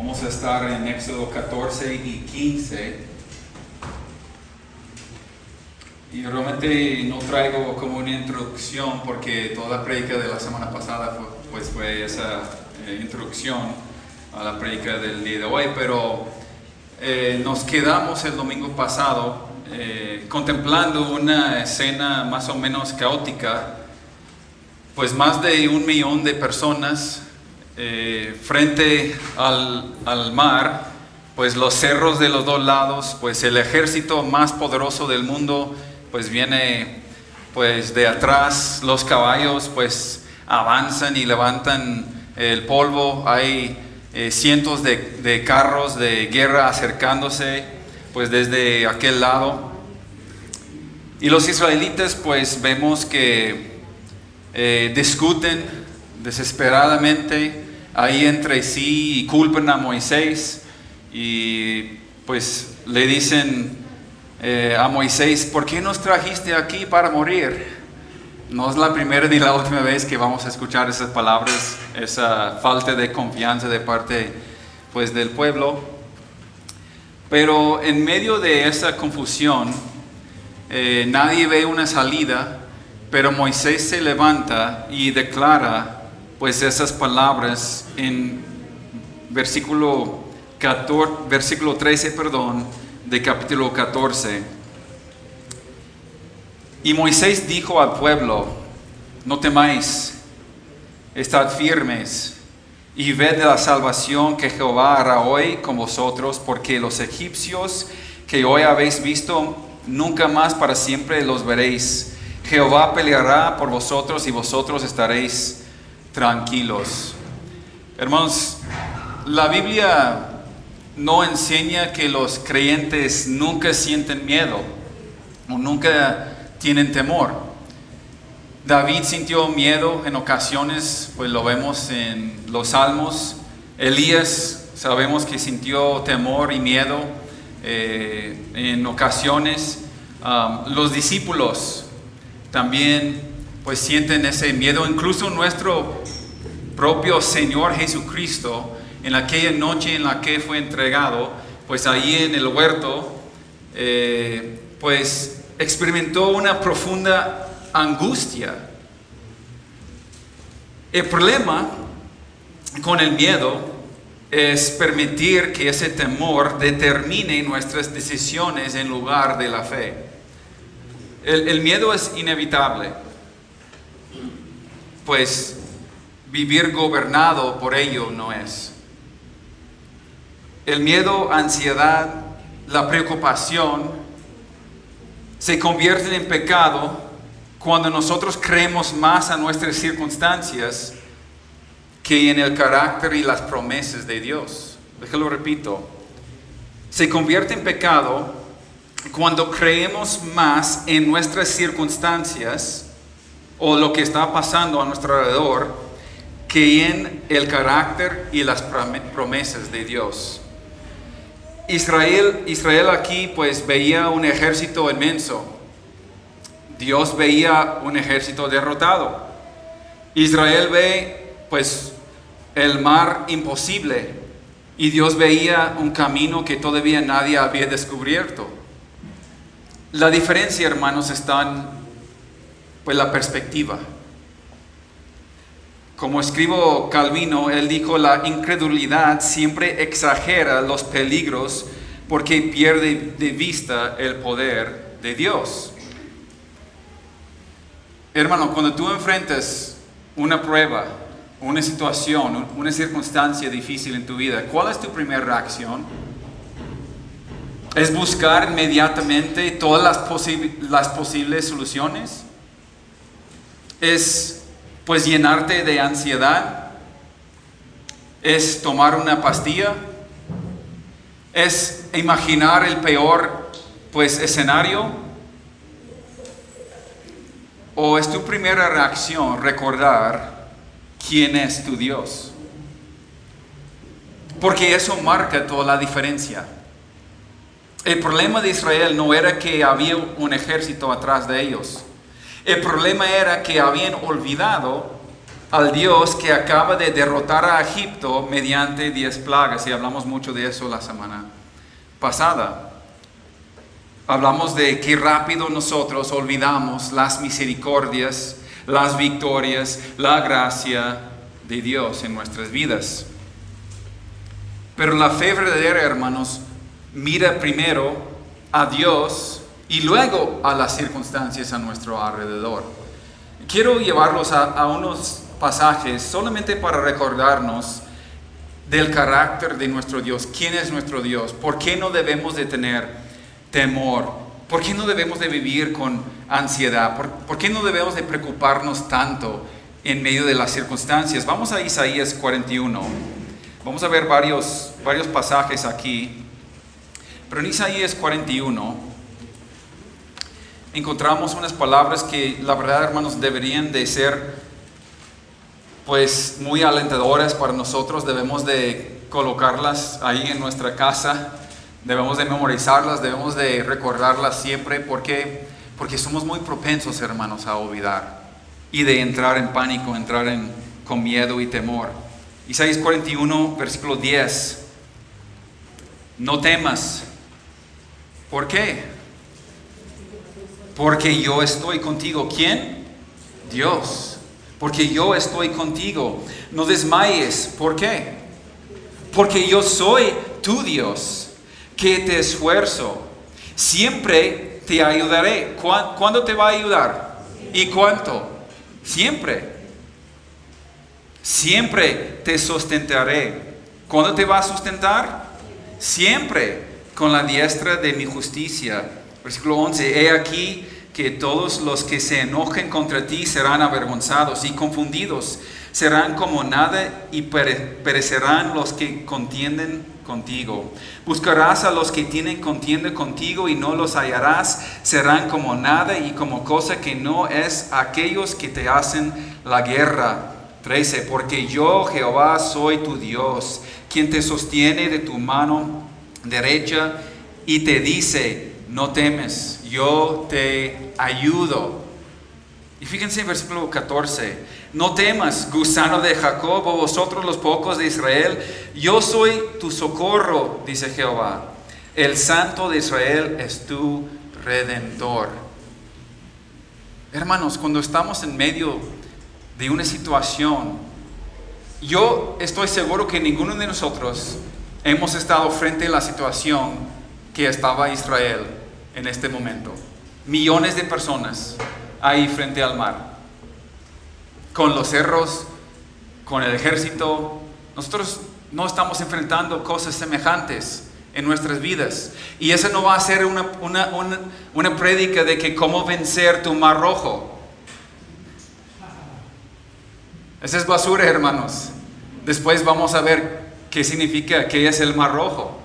Vamos a estar en Éxodo 14 y 15. Y realmente no traigo como una introducción porque toda la prédica de la semana pasada fue esa introducción a la prédica del día de hoy, pero nos quedamos el domingo pasado contemplando una escena más o menos caótica, pues más de 1 millón de personas frente al mar, pues los cerros de los dos lados, pues el ejército más poderoso del mundo pues viene pues de atrás, los caballos pues avanzan y levantan el polvo, hay cientos de carros de guerra acercándose pues desde aquel lado, y los israelitas pues vemos que discuten desesperadamente ahí entre sí y culpan a Moisés y pues le dicen a Moisés: ¿por qué nos trajiste aquí para morir? No es la primera ni la última vez que vamos a escuchar esas palabras, esa falta de confianza de parte pues del pueblo. Pero en medio de esa confusión nadie ve una salida, pero Moisés se levanta y declara pues esas palabras en versículo 13 de capítulo 14. Y Moisés dijo al pueblo: no temáis, estad firmes y ved la salvación que Jehová hará hoy con vosotros, porque los egipcios que hoy habéis visto, nunca más para siempre los veréis. Jehová peleará por vosotros y vosotros estaréis tranquilos. Hermanos, la Biblia no enseña que los creyentes nunca sienten miedo o nunca tienen temor. David sintió miedo en ocasiones, pues lo vemos en los Salmos. Elías sabemos que sintió temor y miedo en ocasiones. Los discípulos también pues sienten ese miedo. Incluso nuestro propio Señor Jesucristo, en aquella noche en la que fue entregado, pues ahí en el huerto, pues experimentó una profunda angustia. El problema con el miedo es permitir que ese temor determine nuestras decisiones en lugar de la fe. El miedo es inevitable, pues vivir gobernado por ello no es. El miedo, ansiedad, la preocupación se convierten en pecado cuando nosotros creemos más a nuestras circunstancias que en el carácter y las promesas de Dios. Déjalo repito. Se convierte en pecado cuando creemos más en nuestras circunstancias o lo que está pasando a nuestro alrededor que en el carácter y las promesas de Dios. Israel aquí pues veía un ejército inmenso. Dios veía un ejército derrotado. Israel ve pues el mar imposible y Dios veía un camino que todavía nadie había descubierto. La diferencia, hermanos, está en pues la perspectiva. Como escribo Calvino, él dijo: la incredulidad siempre exagera los peligros porque pierde de vista el poder de Dios. Hermano, cuando tú enfrentas una prueba, una situación, una circunstancia difícil en tu vida, ¿cuál es tu primera reacción? ¿Es buscar inmediatamente todas las posibles soluciones? ¿Es pues llenarte de ansiedad? ¿Es tomar una pastilla? ¿Es imaginar el peor pues escenario? ¿O es tu primera reacción recordar quién es tu Dios? Porque eso marca toda la diferencia. El problema de Israel no era que había un ejército atrás de ellos. El problema era que habían olvidado al Dios que acaba de derrotar a Egipto mediante 10 plagas, y hablamos mucho de eso la semana pasada. Hablamos de qué rápido nosotros olvidamos las misericordias, las victorias, la gracia de Dios en nuestras vidas. Pero la fe verdadera, hermanos, mira primero a Dios y luego a las circunstancias a nuestro alrededor. Quiero llevarlos a unos pasajes solamente para recordarnos del carácter de nuestro Dios. ¿Quién es nuestro Dios? ¿Por qué no debemos de tener temor? ¿Por qué no debemos de vivir con ansiedad? ¿Por qué no debemos de preocuparnos tanto en medio de las circunstancias? Vamos a Isaías 41. Vamos a ver varios pasajes aquí. Pero en Isaías 41 encontramos unas palabras que la verdad, hermanos, deberían de ser pues muy alentadoras para nosotros. Debemos de colocarlas ahí en nuestra casa, debemos de memorizarlas, debemos de recordarlas siempre, porque somos muy propensos, hermanos, a olvidar y de entrar en pánico, con miedo y temor. Isaías 41, versículo 10. No temas. ¿Por qué? Porque yo estoy contigo. ¿Quién? Dios. Porque yo estoy contigo. No desmayes. ¿Por qué? Porque yo soy tu Dios, que te esfuerzo. Siempre te ayudaré. ¿Cuándo te va a ayudar? ¿Y cuánto? Siempre. Siempre te sustentaré. ¿Cuándo te va a sustentar? Siempre, con la diestra de mi justicia. Versículo 11. He aquí que todos los que se enojen contra ti serán avergonzados y confundidos. Serán como nada y perecerán los que contienden contigo. Buscarás a los que tienen contienda contigo y no los hallarás. Serán como nada y como cosa que no es aquellos que te hacen la guerra. 13. Porque yo, Jehová, soy tu Dios, quien te sostiene de tu mano derecha y te dice: no temes, yo te ayudo. Y fíjense en versículo 14. No temas, gusano de Jacob, o vosotros los pocos de Israel. Yo soy tu socorro, dice Jehová. El Santo de Israel es tu Redentor. Hermanos, cuando estamos en medio de una situación, yo estoy seguro que ninguno de nosotros hemos estado frente a la situación que estaba Israel en este momento. Millones de personas ahí frente al mar, con los cerros, con el ejército. Nosotros no estamos enfrentando cosas semejantes en nuestras vidas. Y esa no va a ser una prédica de que cómo vencer tu mar rojo. Esa es basura, hermanos. Después vamos a ver qué significa que es el mar rojo.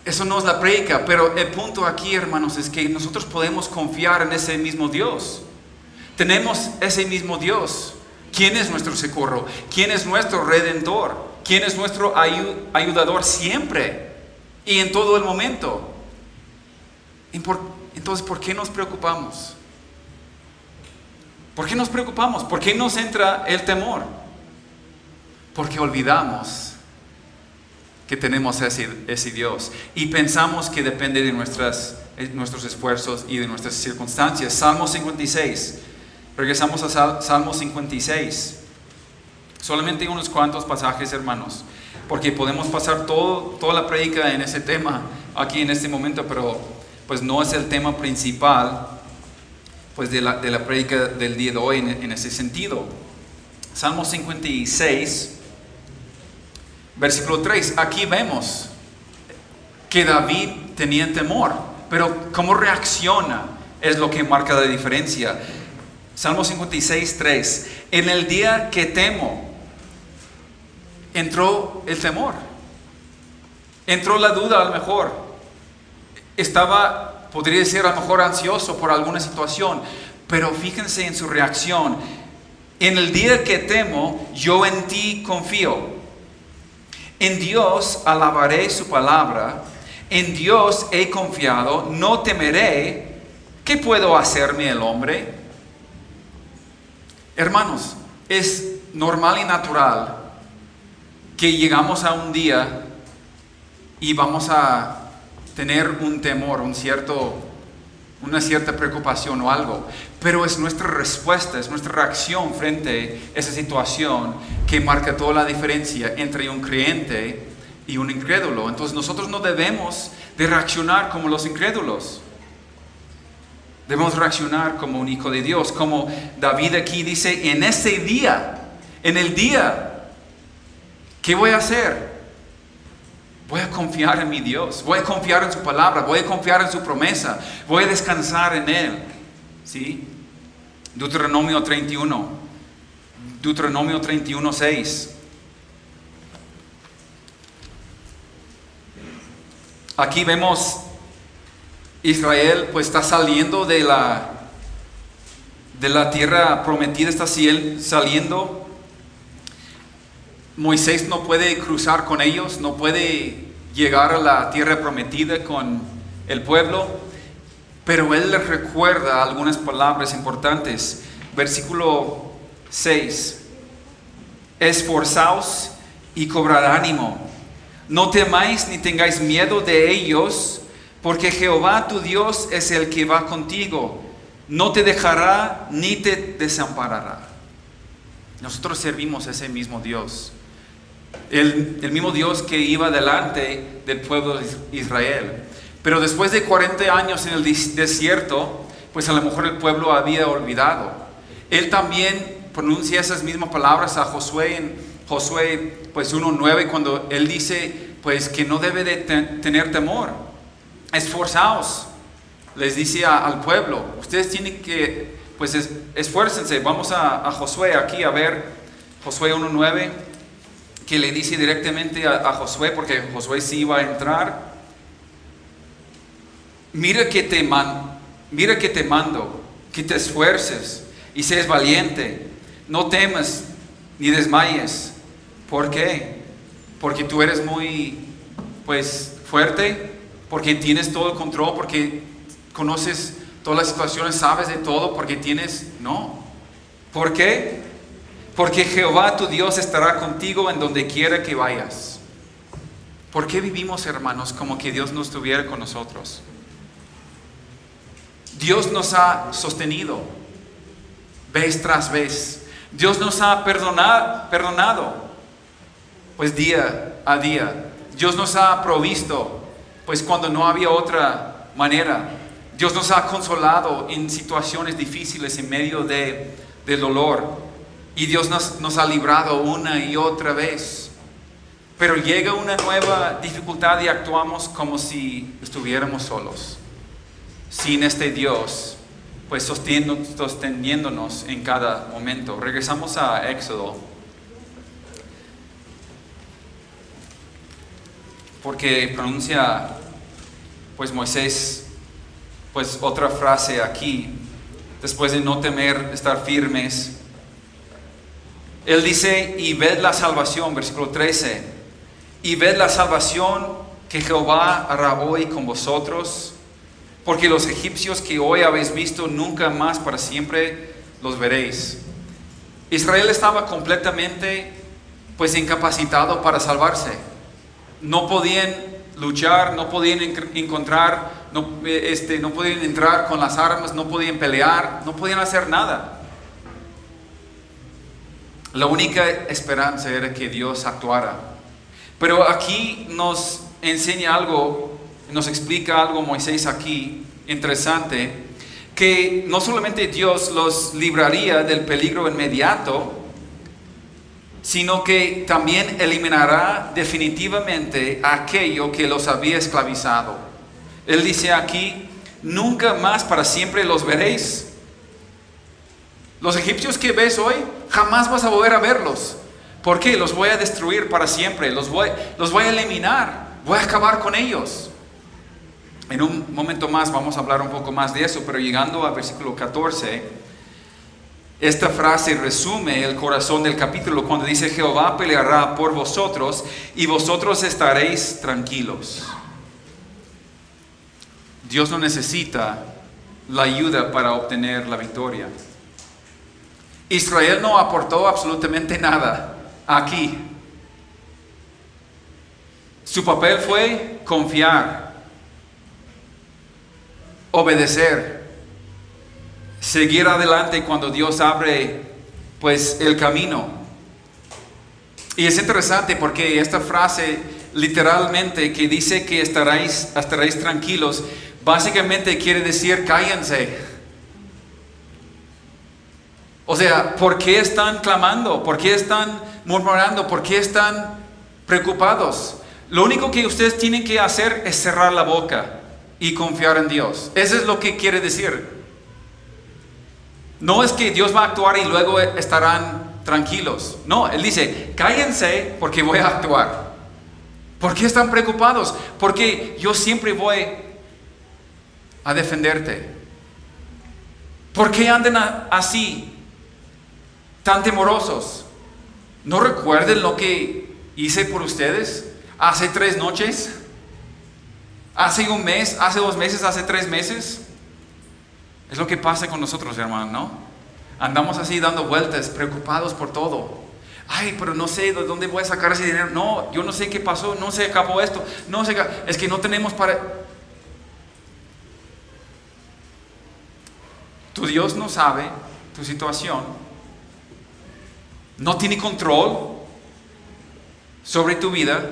Eso no es la prédica, pero el punto aquí, hermanos, es que nosotros podemos confiar en ese mismo Dios. Tenemos ese mismo Dios. ¿Quién es nuestro socorro? ¿Quién es nuestro Redentor? ¿Quién es nuestro ayudador siempre y en todo el momento? Entonces, ¿por qué nos preocupamos? ¿Por qué nos preocupamos? ¿Por qué nos entra el temor? Porque olvidamos que tenemos ese Dios y pensamos que depende de nuestros esfuerzos y de nuestras circunstancias. Salmo 56. Regresamos a Salmo 56. Solamente unos cuantos pasajes, hermanos, porque podemos pasar toda la prédica en ese tema aquí en este momento, pero pues no es el tema principal pues de la prédica del día de hoy en ese sentido. Salmo 56, versículo 3. Aquí vemos que David tenía temor, pero cómo reacciona es lo que marca la diferencia. Salmo 56, 3. En el día que temo, entró el temor. Entró la duda a lo mejor. Podría ser a lo mejor ansioso por alguna situación. Pero fíjense en su reacción. En el día que temo, yo en ti confío. En Dios alabaré su palabra. En Dios he confiado. No temeré. ¿Qué puedo hacerme el hombre? Hermanos, es normal y natural que llegamos a un día y vamos a tener un temor, una cierta preocupación o algo, pero es nuestra respuesta, es nuestra reacción frente a esa situación que marca toda la diferencia entre un creyente y un incrédulo. Entonces nosotros no debemos de reaccionar como los incrédulos. Debemos reaccionar como un hijo de Dios, como David aquí dice, en ese día, en el día, ¿qué voy a hacer? Voy a confiar en mi Dios, voy a confiar en su palabra, voy a confiar en su promesa, voy a descansar en Él. ¿Sí? Deuteronomio 31, 6. Aquí vemos Israel pues está saliendo de la tierra prometida, está saliendo. Moisés no puede cruzar con ellos, no puede llegar a la tierra prometida con el pueblo, pero él les recuerda algunas palabras importantes. Versículo 6: esforzaos y cobrad ánimo, no temáis ni tengáis miedo de ellos, porque Jehová tu Dios es el que va contigo, no te dejará ni te desamparará. Nosotros servimos a ese mismo Dios. El mismo Dios que iba delante del pueblo de Israel. Pero después de 40 años en el desierto, pues a lo mejor el pueblo había olvidado. Él también pronuncia esas mismas palabras a Josué en Josué pues 1:9, cuando él dice pues que no debe de tener temor. Esforzaos, les dice al pueblo, ustedes tienen que pues esfuércense. Vamos a Josué aquí a ver Josué 1:9, que le dice directamente a Josué, porque Josué sí iba a entrar. Mira que te mando, que te esfuerces y seas valiente, no temas ni desmayes. ¿Por qué? Porque tú eres muy pues fuerte, porque tienes todo el control, porque conoces todas las situaciones, sabes de todo, porque no. ¿Por qué? Porque Jehová tu Dios estará contigo en donde quiera que vayas. ¿Por qué vivimos, hermanos, como que Dios no estuviera con nosotros? Dios nos ha sostenido vez tras vez. Dios nos ha perdonado pues día a día. Dios nos ha provisto pues cuando no había otra manera. Dios nos ha consolado en situaciones difíciles en medio del dolor. Y Dios nos ha librado una y otra vez. Pero llega una nueva dificultad y actuamos como si estuviéramos solos, sin este Dios pues sosteniéndonos en cada momento. Regresamos a Éxodo, porque pronuncia pues Moisés pues otra frase aquí, después de no temer, estar firmes. Él dice, y ved la salvación, versículo 13, y ved la salvación que Jehová hará hoy con vosotros, porque los egipcios que hoy habéis visto, nunca más para siempre los veréis. Israel estaba completamente pues incapacitado para salvarse. No podían luchar, no podían encontrar, no podían entrar con las armas, no podían pelear, no podían hacer nada. La única esperanza era que Dios actuara. Pero aquí nos enseña algo, nos explica algo Moisés aquí, interesante, que no solamente Dios los libraría del peligro inmediato, sino que también eliminará definitivamente aquello que los había esclavizado. Él dice aquí, nunca más para siempre los veréis. Los egipcios que ves hoy, jamás vas a volver a verlos. ¿Por qué? Los voy a destruir para siempre, los voy a eliminar, voy a acabar con ellos. En un momento más vamos a hablar un poco más de eso, pero llegando al versículo 14, esta frase resume el corazón del capítulo cuando dice, Jehová peleará por vosotros y vosotros estaréis tranquilos. Dios no necesita la ayuda para obtener la victoria. Israel no aportó absolutamente nada aquí. Su papel fue confiar, obedecer, seguir adelante cuando Dios abre pues el camino. Y es interesante porque esta frase literalmente que dice que estaréis tranquilos, básicamente quiere decir cállense. O sea, ¿por qué están clamando? ¿Por qué están murmurando? ¿Por qué están preocupados? Lo único que ustedes tienen que hacer es cerrar la boca y confiar en Dios. Eso es lo que quiere decir. No es que Dios va a actuar y luego estarán tranquilos. No, Él dice, cállense porque voy a actuar. ¿Por qué están preocupados? Porque yo siempre voy a defenderte. ¿Por qué andan así, tan temerosos? ¿No recuerden lo que hice por ustedes hace 3 noches? ¿Hace 1 mes? ¿Hace 2 meses? ¿Hace 3 meses? Es lo que pasa con nosotros, hermano, ¿no? Andamos así dando vueltas, preocupados por todo. Ay, pero no sé de dónde voy a sacar ese dinero. No, yo no sé qué pasó, no se acabó esto. No sé, es que no tenemos para... Tu Dios no sabe tu situación. No tiene control sobre tu vida.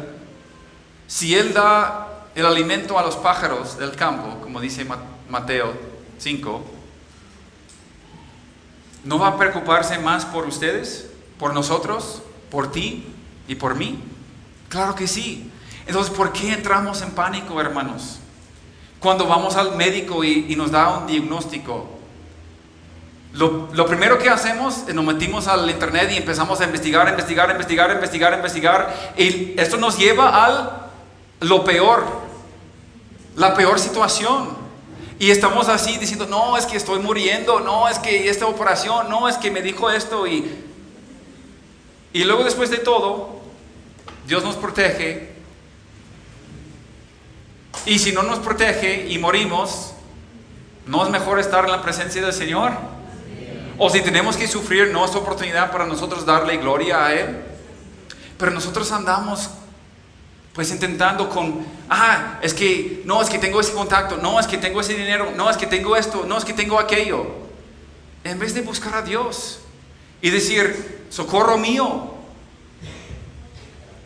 Si Él da el alimento a los pájaros del campo, como dice Mateo 5, ¿no va a preocuparse más por ustedes, por nosotros, por ti y por mí? Claro que sí. Entonces, ¿por qué entramos en pánico, hermanos? Cuando vamos al médico y nos da un diagnóstico, lo primero que hacemos es nos metimos al internet y empezamos a investigar, y esto nos lleva a lo peor, la peor situación. Y estamos así diciendo, no, es que estoy muriendo, no, es que esta operación, no, es que me dijo esto. Y luego después de todo, Dios nos protege. Y si no nos protege y morimos, ¿no es mejor estar en la presencia del Señor? O si tenemos que sufrir, ¿no es oportunidad para nosotros darle gloria a Él? Pero nosotros andamos pues intentando es que tengo ese contacto, no, es que tengo ese dinero, no, es que tengo esto, no, es que tengo aquello. En vez de buscar a Dios y decir, socorro mío,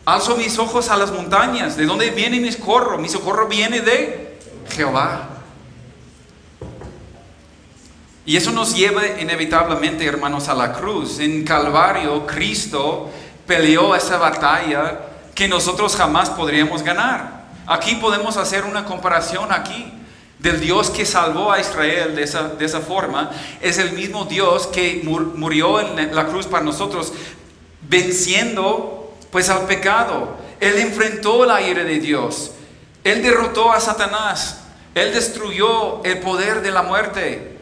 alzo mis ojos a las montañas, ¿de dónde viene mi socorro? Mi socorro viene de Jehová. Y eso nos lleva inevitablemente, hermanos, a la cruz. En Calvario, Cristo peleó esa batalla que nosotros jamás podríamos ganar. Aquí podemos hacer una comparación aquí del Dios que salvó a Israel de esa forma. Es el mismo Dios que murió en la cruz para nosotros, venciendo pues al pecado. Él enfrentó la ira de Dios. Él derrotó a Satanás. Él destruyó el poder de la muerte.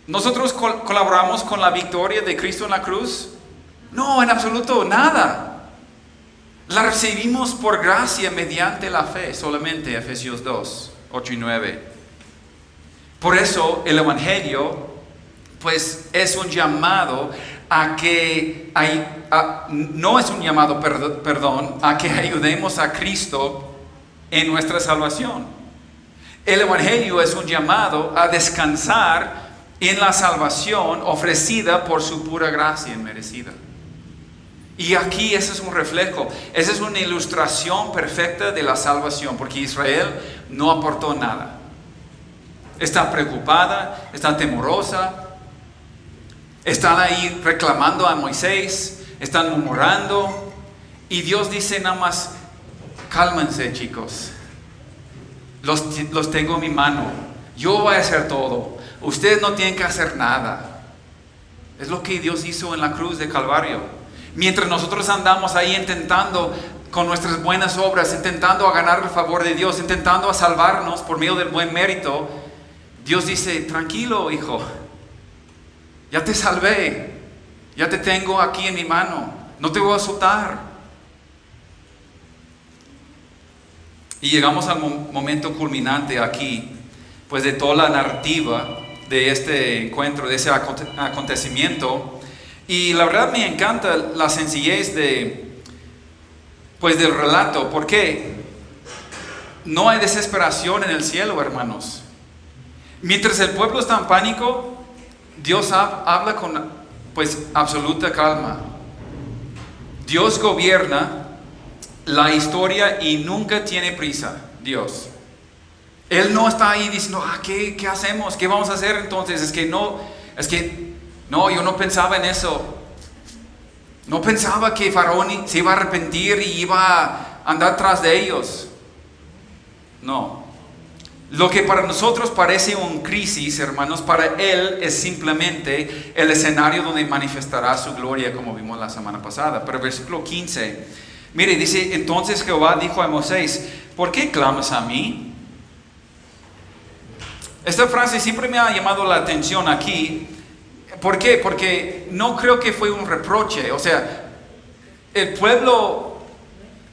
¿Nosotros colaboramos con la victoria de Cristo en la cruz? No, en absoluto, nada. La recibimos por gracia mediante la fe solamente, Efesios 2, 8 y 9. Por eso el Evangelio pues es un llamado no es un llamado, perdón, a que ayudemos a Cristo en nuestra salvación. El Evangelio es un llamado a descansar en la salvación ofrecida por su pura gracia inmerecida. Y aquí ese es un reflejo, esa es una ilustración perfecta de la salvación, porque Israel no aportó nada. Está preocupada, está temerosa, están ahí reclamando a Moisés, están murmurando, y Dios dice nada más, cálmense chicos, los tengo en mi mano, yo voy a hacer todo, ustedes no tienen que hacer nada. Es lo que Dios hizo en la cruz de Calvario. Mientras nosotros andamos ahí intentando con nuestras buenas obras, intentando a ganar el favor de Dios, intentando a salvarnos por medio del buen mérito, Dios dice, tranquilo hijo, ya te salvé, ya te tengo aquí en mi mano, no te voy a soltar. Y llegamos al momento culminante aquí, pues de toda la narrativa de este encuentro, de ese acontecimiento. Y la verdad me encanta la sencillez del relato. ¿Por qué? No hay desesperación en el cielo, hermanos. Mientras el pueblo está en pánico, Dios habla con absoluta calma. Dios gobierna la historia y nunca tiene prisa, Dios. Él no está ahí diciendo, ¿qué hacemos? ¿Qué vamos a hacer entonces? No, yo no pensaba en eso. No pensaba que Faraón se iba a arrepentir y iba a andar tras de ellos. No. Lo que para nosotros parece una crisis, hermanos, para Él es simplemente el escenario donde manifestará su gloria, como vimos la semana pasada. Pero versículo 15, mire, dice, entonces Jehová dijo a Moisés, ¿por qué clamas a mí? Esta frase siempre me ha llamado la atención aquí. ¿Por qué? Porque no creo que fue un reproche. O sea, el pueblo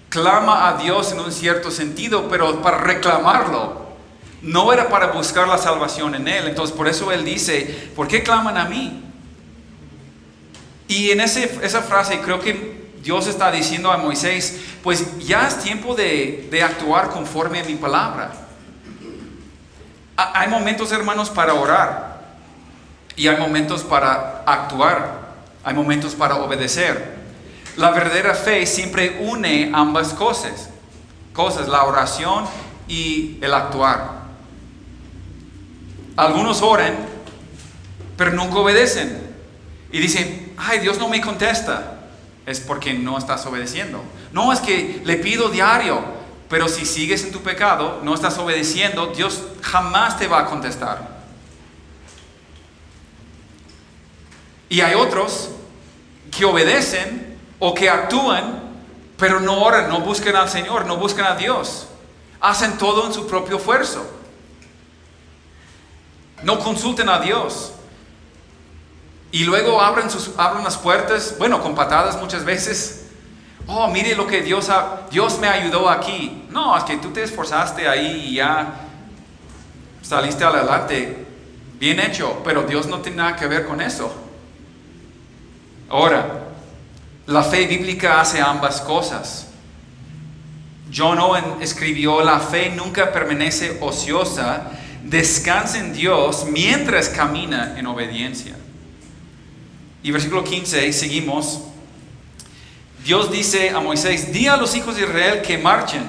clama a Dios en un cierto sentido, pero para reclamarlo. No era para buscar la salvación en Él. Entonces por eso Él dice, ¿por qué claman a mí? Y en esa frase creo que Dios está diciendo a Moisés, pues ya es tiempo de actuar conforme a mi palabra. Hay momentos, hermanos, para orar. Y hay momentos para actuar. Hay momentos para obedecer. La verdadera fe siempre une ambas cosas, la oración y el actuar. Algunos oran, pero nunca obedecen. Y dicen, Dios no me contesta. Es porque no estás obedeciendo. No, es que le pido diario, pero si sigues en tu pecado, no estás obedeciendo, Dios jamás te va a contestar. Y hay otros que obedecen o que actúan, pero no oran, no buscan al Señor, no buscan a Dios. Hacen todo en su propio esfuerzo. No consulten a Dios. Y luego abren las puertas, con patadas muchas veces. Mire lo que Dios me ayudó aquí. No, es que tú te esforzaste ahí y ya saliste adelante. Bien hecho, pero Dios no tiene nada que ver con eso. Ahora, la fe bíblica hace ambas cosas. John Owen escribió, la fe nunca permanece ociosa, descansa en Dios mientras camina en obediencia. Y versículo 15, seguimos. Dios dice a Moisés, di a los hijos de Israel que marchen.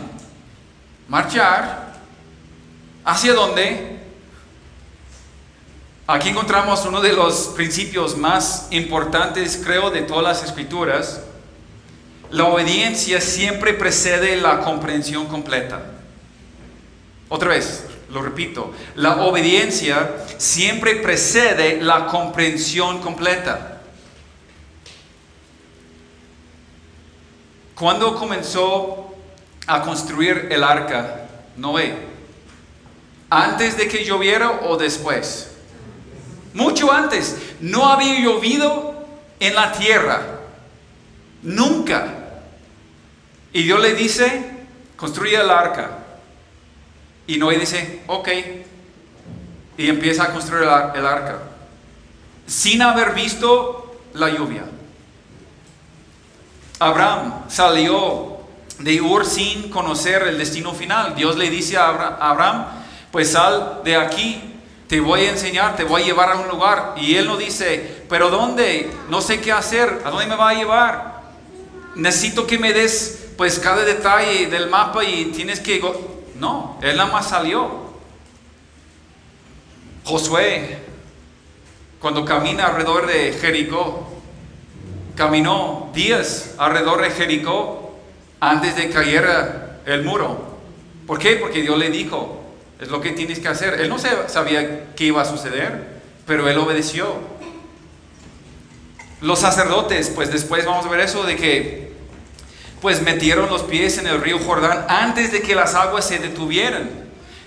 ¿Marchar? ¿Hacia dónde? Aquí encontramos uno de los principios más importantes, creo, de todas las escrituras. La obediencia siempre precede la comprensión completa. Otra vez, lo repito, la obediencia siempre precede la comprensión completa. ¿Cuándo comenzó a construir el arca Noé? ¿Antes de que lloviera o después? Mucho antes. No había llovido en la tierra. Nunca. Y Dios le dice, construye el arca. Y Noé dice, ok. Y empieza a construir el arca. Sin haber visto la lluvia. Abraham salió de Ur sin conocer el destino final. Dios le dice a Abraham, pues sal de aquí, te voy a enseñar, te voy a llevar a un lugar. Y él no dice, pero ¿dónde? No sé qué hacer, ¿a dónde me va a llevar? Necesito que me des pues cada detalle del mapa y tienes que... No, él nada más salió. Josué, cuando camina alrededor de Jericó, caminó días alrededor de Jericó antes de que cayera el muro. ¿Por qué? Porque Dios le dijo, es lo que tienes que hacer. Él no sabía qué iba a suceder, pero él obedeció. Los sacerdotes, pues después vamos a ver eso de que pues metieron los pies en el río Jordán antes de que las aguas se detuvieran.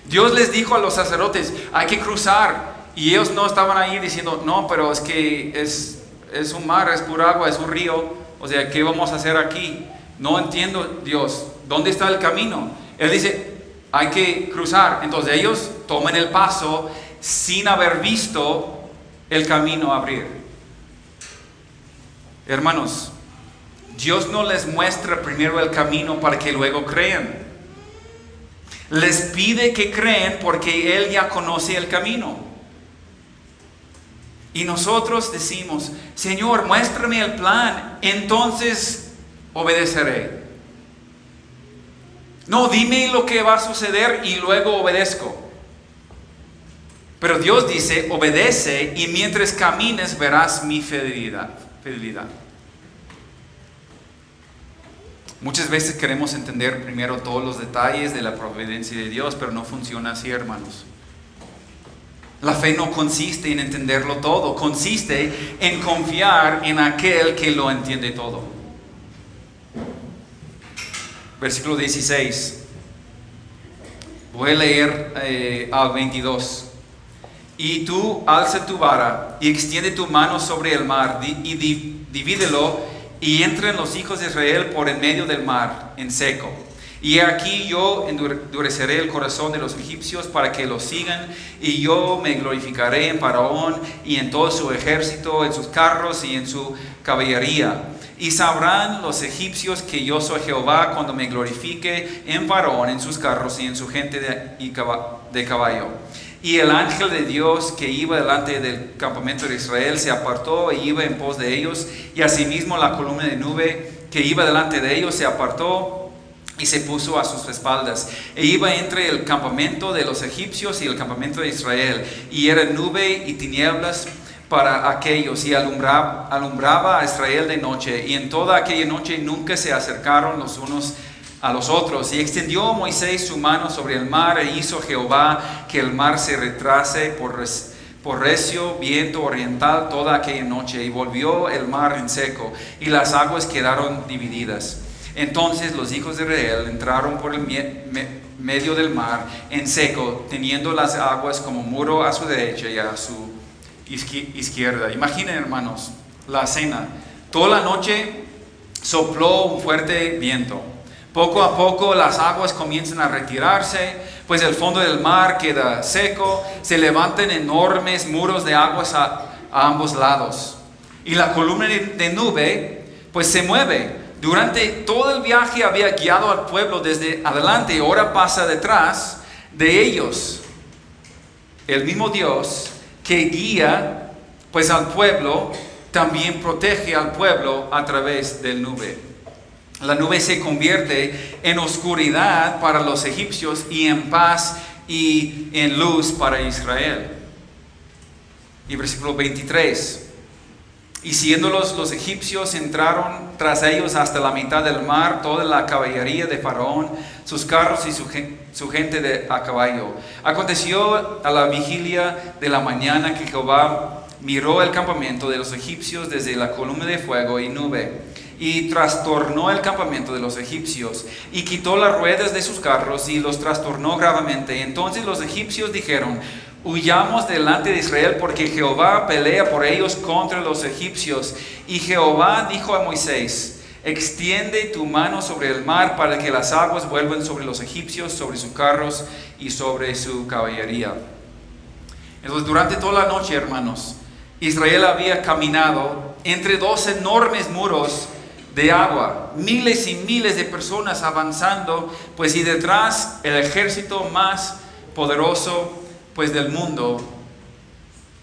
Dios les dijo a los sacerdotes, hay que cruzar. Y ellos no estaban ahí diciendo, no, pero es que es un mar, es pura agua, es un río. O sea, ¿qué vamos a hacer aquí? No entiendo, Dios, ¿dónde está el camino? Él dice, hay que cruzar. Entonces ellos toman el paso sin haber visto el camino abrir. Hermanos, Dios no les muestra primero el camino para que luego crean. Les pide que creen porque Él ya conoce el camino. Y nosotros decimos, Señor, muéstrame el plan, entonces obedeceré. No, dime lo que va a suceder y luego obedezco. Pero Dios dice, obedece y mientras camines verás mi fidelidad. Muchas veces queremos entender primero todos los detalles de la providencia de Dios, pero no funciona así, hermanos. La fe no consiste en entenderlo todo, consiste en confiar en aquel que lo entiende todo. Versículo 16. Voy a leer al 22. Y tú alza tu vara y extiende tu mano sobre el mar y divídelo y entren los hijos de Israel por en medio del mar en seco. Y aquí yo endureceré el corazón de los egipcios para que los sigan, y yo me glorificaré en Faraón y en todo su ejército, en sus carros y en su caballería. Y sabrán los egipcios que yo soy Jehová cuando me glorifique en Faraón, en sus carros y en su gente de caballo. Y el ángel de Dios que iba delante del campamento de Israel se apartó e iba en pos de ellos, y asimismo la columna de nube que iba delante de ellos se apartó y se puso a sus espaldas, e iba entre el campamento de los egipcios y el campamento de Israel, y era nube y tinieblas para aquellos, y alumbraba a Israel de noche, y en toda aquella noche nunca se acercaron los unos a los otros. Y extendió Moisés su mano sobre el mar, e hizo Jehová que el mar se retrase por recio viento oriental toda aquella noche, y volvió el mar en seco, y las aguas quedaron divididas. Entonces los hijos de Israel entraron por el medio del mar en seco, teniendo las aguas como muro a su derecha y a su izquierda. Imaginen, hermanos, la escena. Toda la noche sopló un fuerte viento. Poco a poco las aguas comienzan a retirarse, pues el fondo del mar queda seco. Se levantan enormes muros de aguas a ambos lados. Y la columna de nube pues se mueve. Durante todo el viaje había guiado al pueblo desde adelante, y ahora pasa detrás de ellos. El mismo Dios que guía pues al pueblo, también protege al pueblo a través del nube. La nube se convierte en oscuridad para los egipcios y en paz y en luz para Israel. Y versículo 23. Y siguiéndolos los egipcios entraron tras ellos hasta la mitad del mar, toda la caballería de Faraón, sus carros y su gente a caballo. Aconteció a la vigilia de la mañana que Jehová miró el campamento de los egipcios desde la columna de fuego y nube, y trastornó el campamento de los egipcios, y quitó las ruedas de sus carros y los trastornó gravemente. Entonces los egipcios dijeron: huyamos delante de Israel, porque Jehová pelea por ellos contra los egipcios. Y Jehová dijo a Moisés: extiende tu mano sobre el mar para que las aguas vuelvan sobre los egipcios, sobre sus carros y sobre su caballería. Entonces, durante toda la noche, hermanos, Israel había caminado entre dos enormes muros de agua, miles y miles de personas avanzando, pues, y detrás el ejército más poderoso pues del mundo,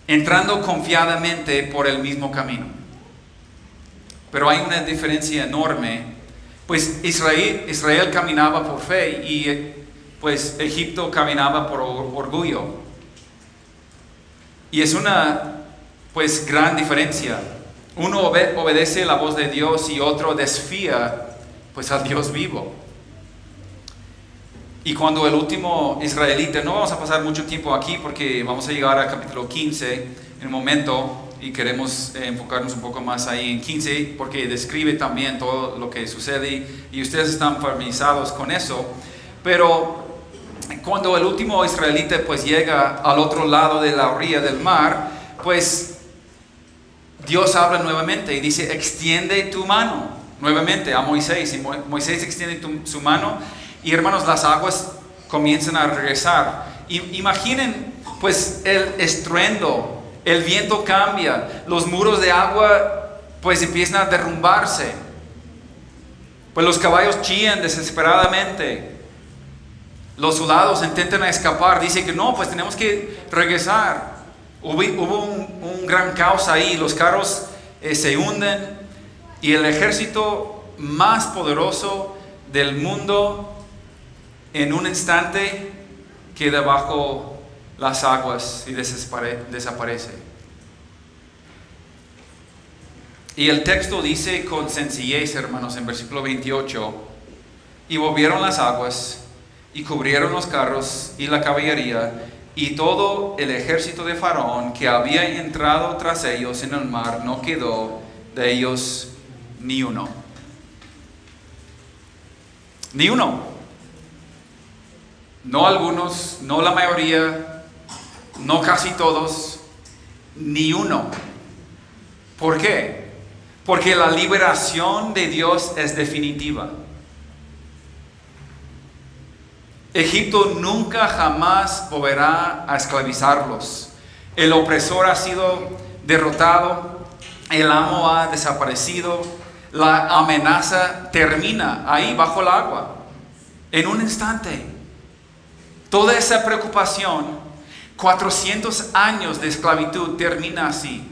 entrando confiadamente por el mismo camino. Pero hay una diferencia enorme, pues Israel caminaba por fe y pues Egipto caminaba por orgullo. Y es una pues gran diferencia. Uno obedece la voz de Dios y otro desfía pues al Dios vivo. Y cuando el último israelita, no vamos a pasar mucho tiempo aquí porque vamos a llegar al capítulo 15 en un momento, y queremos enfocarnos un poco más ahí en 15 porque describe también todo lo que sucede y ustedes están familiarizados con eso. Pero cuando el último israelita pues llega al otro lado de la orilla del mar, pues Dios habla nuevamente y dice: extiende tu mano nuevamente a Moisés. Y Moisés extiende su mano. Y hermanos, las aguas comienzan a regresar. Imaginen pues el estruendo, el viento cambia, los muros de agua pues empiezan a derrumbarse, pues los caballos chillan desesperadamente, los soldados intentan escapar, dicen que no, pues tenemos que regresar. Hubo un gran caos ahí, los carros se hunden y el ejército más poderoso del mundo en un instante queda bajo las aguas y desaparece. Y el texto dice con sencillez, hermanos, en versículo 28, y volvieron las aguas y cubrieron los carros y la caballería y todo el ejército de Faraón que había entrado tras ellos en el mar, no quedó de ellos ni uno. Ni uno. No algunos, no la mayoría, no casi todos, ni uno. ¿Por qué? Porque la liberación de Dios es definitiva. Egipto nunca jamás volverá a esclavizarlos. El opresor ha sido derrotado, el amo ha desaparecido, la amenaza termina ahí bajo el agua, en un instante. Toda esa preocupación, 400 años de esclavitud termina así.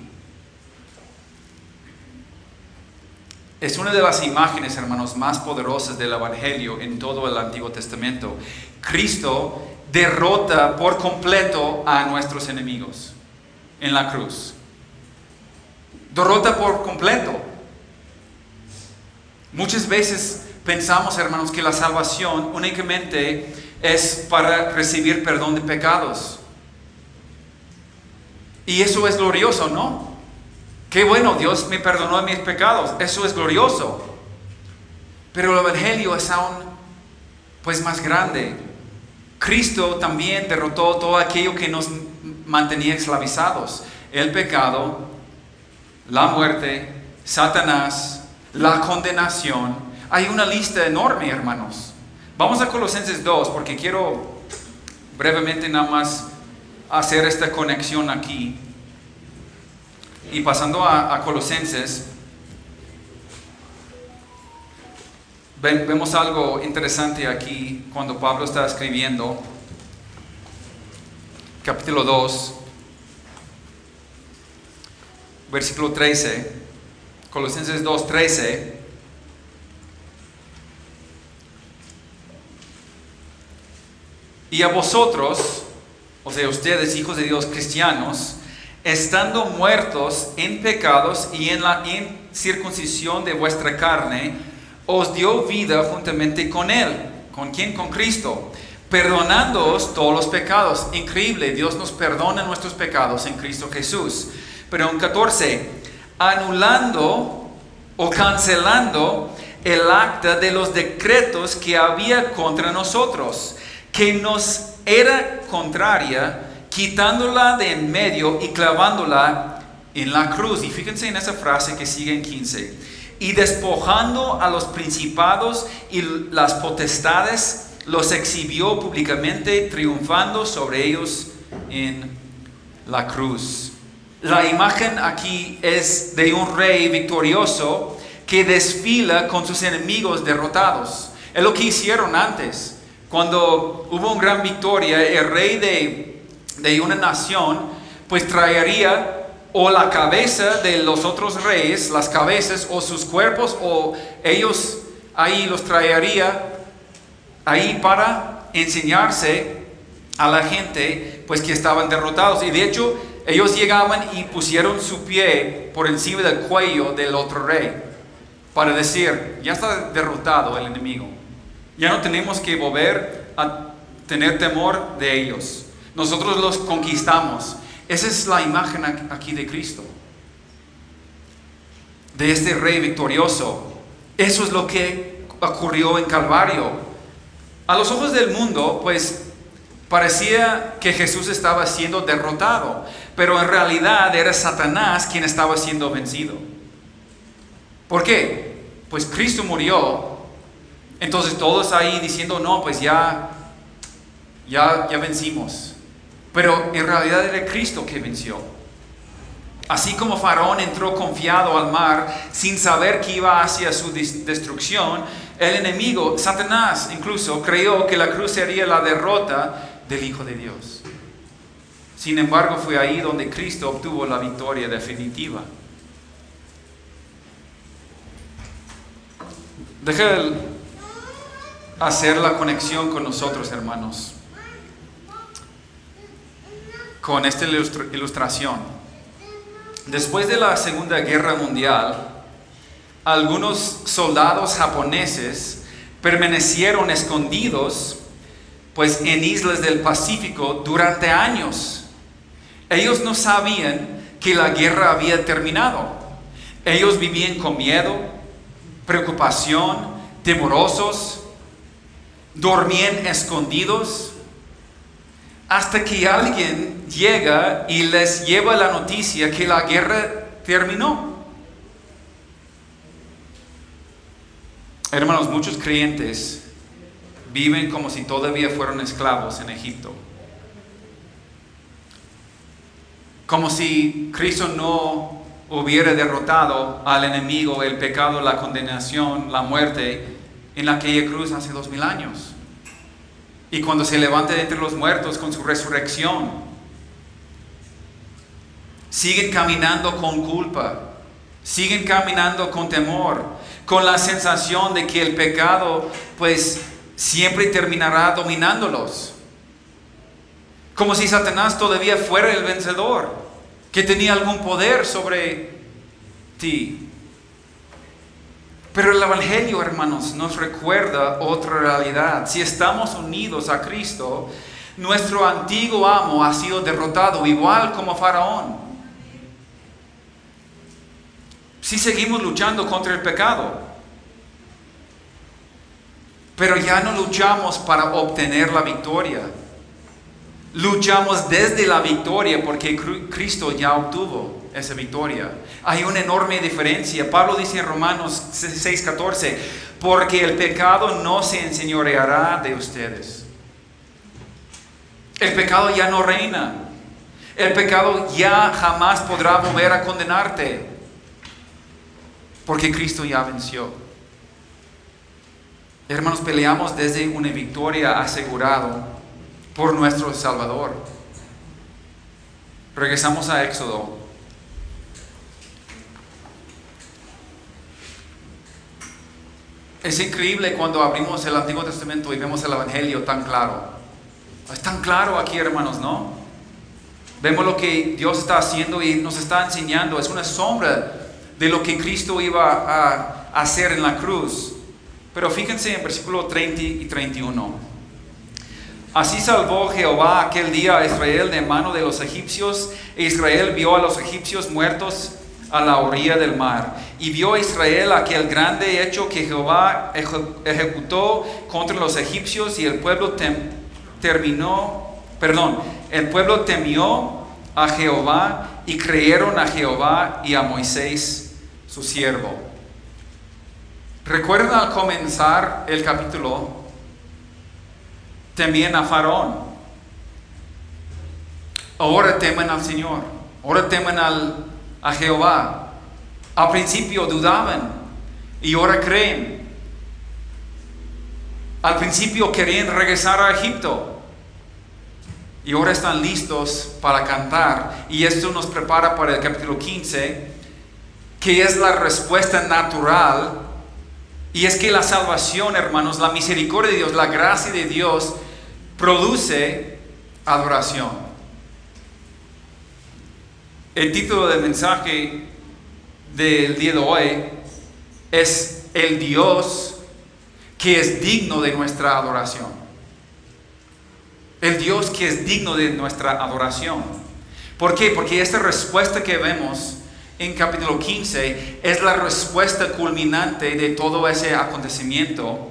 Es una de las imágenes, hermanos, más poderosas del Evangelio en todo el Antiguo Testamento. Cristo derrota por completo a nuestros enemigos en la cruz. Derrota por completo. Muchas veces pensamos, hermanos, que la salvación únicamente es para recibir perdón de pecados. Y eso es glorioso, ¿no? Qué bueno, Dios me perdonó de mis pecados. Eso es glorioso. Pero el Evangelio es aún pues más grande. Cristo también derrotó todo aquello que nos mantenía esclavizados. El pecado, la muerte, Satanás, la condenación. Hay una lista enorme, hermanos. Vamos a Colosenses 2 porque quiero brevemente nada más hacer esta conexión aquí. Y pasando a Colosenses, vemos algo interesante aquí cuando Pablo está escribiendo, capítulo 2, versículo 13, Colosenses 2, 13. Y a vosotros, o sea, ustedes, hijos de Dios, cristianos, estando muertos en pecados y en la incircuncisión de vuestra carne, os dio vida juntamente con Él. ¿Con quién? Con Cristo. Perdonándoos todos los pecados. Increíble, Dios nos perdona nuestros pecados en Cristo Jesús. Pero en 14, anulando o cancelando el acta de los decretos que había contra nosotros, que nos era contraria, quitándola de en medio y clavándola en la cruz. Y fíjense en esa frase que sigue en 15. Y despojando a los principados y las potestades, los exhibió públicamente, triunfando sobre ellos en la cruz. La imagen aquí es de un rey victorioso que desfila con sus enemigos derrotados. Es lo que hicieron antes. Cuando hubo una gran victoria, el rey de una nación, pues traería o la cabeza de los otros reyes, las cabezas o sus cuerpos, o ellos ahí los traería ahí para enseñarse a la gente, pues que estaban derrotados. Y de hecho, ellos llegaban y pusieron su pie por encima del cuello del otro rey, para decir, ya está derrotado el enemigo. Ya no tenemos que volver a tener temor de ellos. Nosotros los conquistamos. Esa es la imagen aquí de Cristo, de este rey victorioso. Eso es lo que ocurrió en Calvario. A los ojos del mundo, pues, parecía que Jesús estaba siendo derrotado, pero en realidad era Satanás quien estaba siendo vencido. ¿Por qué? Pues Cristo murió. Entonces todos ahí diciendo, no, pues ya ya vencimos. Pero en realidad era Cristo que venció. Así como Faraón entró confiado al mar sin saber que iba hacia su destrucción, el enemigo, Satanás incluso, creyó que la cruz sería la derrota del Hijo de Dios. Sin embargo, fue ahí donde Cristo obtuvo la victoria definitiva. Deja hacer la conexión con nosotros, hermanos, con esta ilustración. Después de la Segunda Guerra Mundial, algunos soldados japoneses permanecieron escondidos pues en islas del Pacífico durante años. Ellos no sabían que la guerra había terminado. Ellos vivían con miedo, preocupación, temorosos, dormían escondidos, hasta que alguien llega y les lleva la noticia que la guerra terminó. Hermanos, muchos creyentes viven como si todavía fueran esclavos en Egipto. Como si Cristo no hubiera derrotado al enemigo, el pecado, la condenación, la muerte en aquella cruz hace 2000 años. Y cuando se levanta de entre los muertos con su resurrección, siguen caminando con culpa, siguen caminando con temor, con la sensación de que el pecado pues siempre terminará dominándolos. Como si Satanás todavía fuera el vencedor, que tenía algún poder sobre ti. Pero el Evangelio, hermanos, nos recuerda otra realidad. Si estamos unidos a Cristo, nuestro antiguo amo ha sido derrotado, igual como Faraón. Si seguimos luchando contra el pecado, pero ya no luchamos para obtener la victoria. Luchamos desde la victoria porque Cristo ya obtuvo esa victoria. Hay una enorme diferencia. Pablo dice en Romanos 6:14, porque el pecado no se enseñoreará de ustedes. El pecado ya no reina. El pecado ya jamás podrá volver a condenarte, porque Cristo ya venció. Hermanos, peleamos desde una victoria asegurada por nuestro Salvador. Regresamos a Éxodo. Es increíble cuando abrimos el Antiguo Testamento y vemos el Evangelio tan claro. Es tan claro aquí, hermanos, ¿no? Vemos lo que Dios está haciendo y nos está enseñando. Es una sombra de lo que Cristo iba a hacer en la cruz. Pero fíjense en versículo 30 y 31. Así salvó Jehová aquel día a Israel de mano de los egipcios, e Israel vio a los egipcios muertos a la orilla del mar. Y vio a Israel aquel grande hecho que Jehová ejecutó contra los egipcios, y el pueblo el pueblo temió a Jehová y creyeron a Jehová y a Moisés su siervo. ¿Recuerdan al comenzar el capítulo? Temían a Faraón. Ahora temen al Señor. Ahora temen a Jehová. Al principio dudaban y ahora creen. Al principio querían regresar a Egipto y ahora están listos para cantar. Y esto nos prepara para el capítulo 15, que es la respuesta natural. Y es que la salvación, hermanos, la misericordia de Dios, la gracia de Dios produce adoración. El título del mensaje del día de hoy es el Dios que es digno de nuestra adoración. El Dios que es digno de nuestra adoración. ¿Por qué? Porque esta respuesta que vemos en capítulo 15 es la respuesta culminante de todo ese acontecimiento.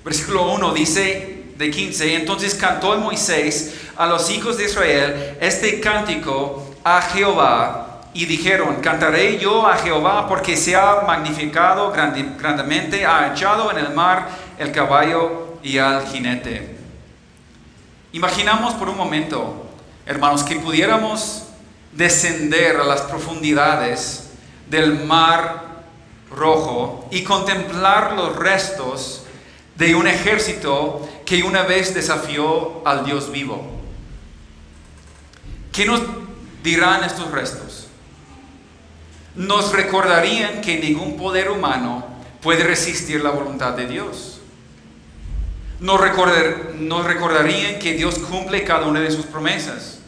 Versículo 1 dice de 15, entonces cantó Moisés a los hijos de Israel este cántico a Jehová, y dijeron, cantaré yo a Jehová porque se ha magnificado grandemente, ha echado en el mar el caballo y al jinete. Imaginamos por un momento, hermanos, que pudiéramos descender a las profundidades del Mar Rojo y contemplar los restos de un ejército que una vez desafió al Dios vivo. ¿Qué nos dirán estos restos? Nos recordarían que ningún poder humano puede resistir la voluntad de Dios. Nos recordarían que Dios cumple cada una de sus promesas.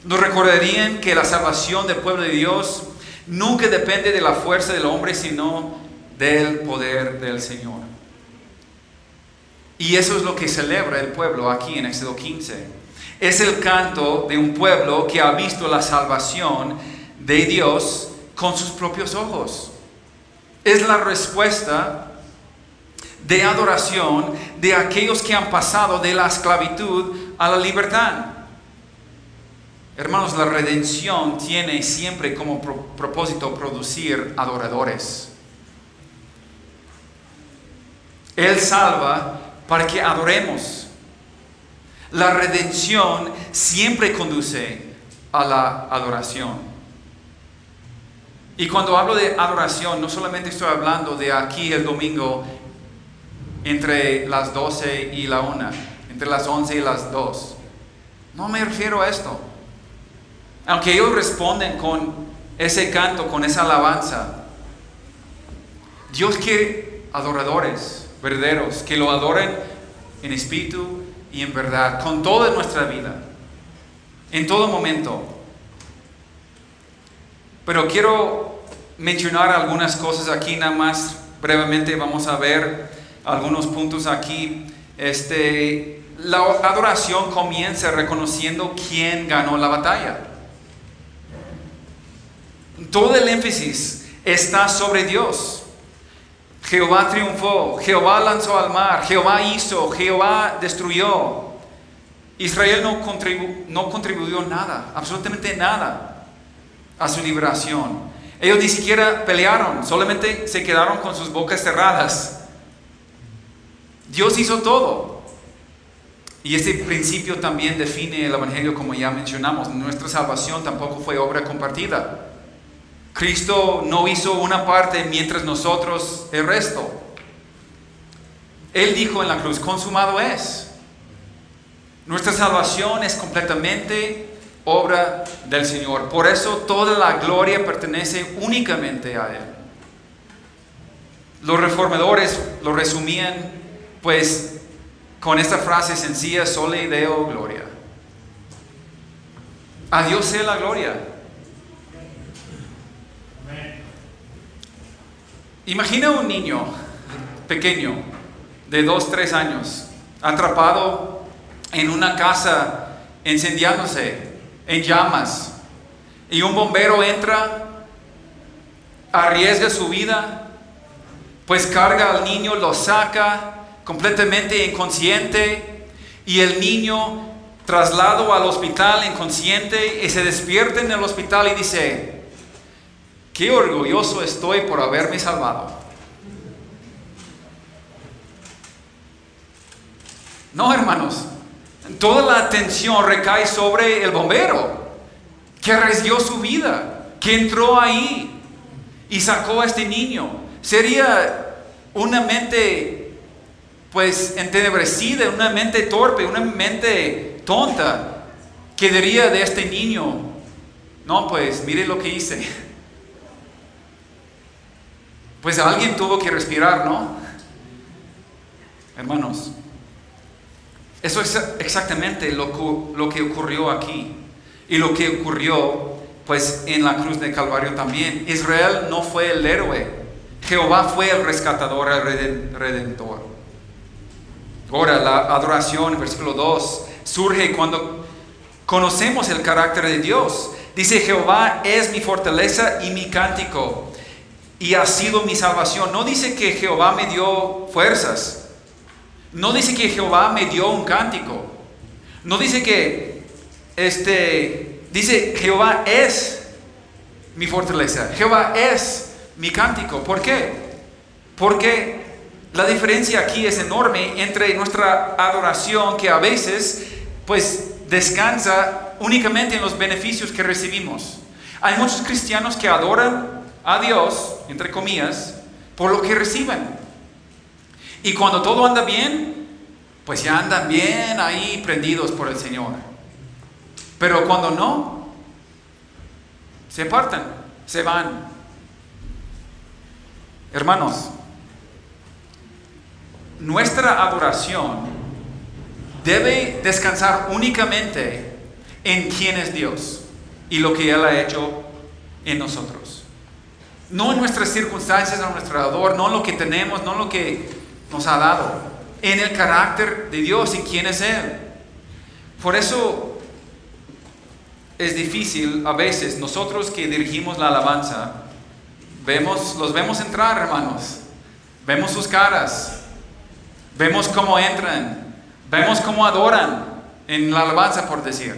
Nos recordarían que la salvación del pueblo de Dios nunca depende de la fuerza del hombre, sino del poder del Señor. Y eso es lo que celebra el pueblo aquí en Éxodo 15. Es el canto de un pueblo que ha visto la salvación de Dios con sus propios ojos. Es la respuesta de adoración de aquellos que han pasado de la esclavitud a la libertad. Hermanos, la redención tiene siempre como propósito producir adoradores. Él salva para que adoremos. La redención siempre conduce a la adoración. Y cuando hablo de adoración, no solamente estoy hablando de aquí el domingo entre las 12 y la 1, entre las 11 y las 2. No me refiero a esto. Aunque ellos responden con ese canto, con esa alabanza, Dios quiere adoradores verdaderos, que lo adoren en espíritu y en verdad, con toda nuestra vida, en todo momento. Pero quiero mencionar algunas cosas aquí, nada más brevemente vamos a ver algunos puntos aquí. La adoración comienza reconociendo quién ganó la batalla. Todo el énfasis está sobre Dios. Jehová triunfó, Jehová lanzó al mar, Jehová hizo, Jehová destruyó. Israel no contribuyó nada, absolutamente nada, a su liberación. Ellos ni siquiera pelearon, solamente se quedaron con sus bocas cerradas. Dios hizo todo. Y este principio también define el Evangelio, como ya mencionamos. Nuestra salvación tampoco fue obra compartida. Cristo no hizo una parte mientras nosotros el resto. Él dijo en la cruz, consumado es. Nuestra salvación es completamente obra del Señor. Por eso toda la gloria pertenece únicamente a Él. Los reformadores lo resumían pues con esta frase sencilla: soli Deo gloria. A Dios sea la gloria. Imagina un niño pequeño de 2, 3 años atrapado en una casa incendiándose en llamas, y un bombero entra, arriesga su vida, pues carga al niño, lo saca completamente inconsciente, y el niño trasladado al hospital inconsciente, y se despierta en el hospital y dice: qué orgulloso estoy por haberme salvado. No, hermanos, toda la atención recae sobre el bombero que arriesgó su vida, que entró ahí y sacó a este niño. Sería una mente pues entenebrecida, una mente torpe, una mente tonta, que diría de este niño: no, pues mire lo que hice. Pues alguien tuvo que respirar, ¿no? Hermanos, eso es exactamente lo que ocurrió aquí, y lo que ocurrió pues en la cruz de Calvario también. Israel no fue el héroe, Jehová fue el rescatador, el redentor. Ahora, la adoración, versículo 2, surge cuando conocemos el carácter de Dios. Dice: Jehová es mi fortaleza y mi cántico, y ha sido mi salvación. No dice que Jehová me dio fuerzas. No dice que Jehová me dio un cántico. No dice que dice: Jehová es mi fortaleza, Jehová es mi cántico. ¿Por qué? Porque la diferencia aquí es enorme entre nuestra adoración, que a veces pues descansa únicamente en los beneficios que recibimos. Hay muchos cristianos que adoran a Dios, entre comillas, por lo que reciben. Y cuando todo anda bien, pues ya andan bien ahí prendidos por el Señor. Pero cuando no, se apartan, se van. Hermanos, nuestra adoración debe descansar únicamente en quién es Dios y lo que Él ha hecho en nosotros. No en nuestras circunstancias, no en nuestro alrededor, no en lo que tenemos, no en lo que nos ha dado. En el carácter de Dios y quién es Él. Por eso es difícil a veces, nosotros que dirigimos la alabanza, los vemos entrar, hermanos. Vemos sus caras. Vemos cómo entran. Vemos cómo adoran en la alabanza, por decir.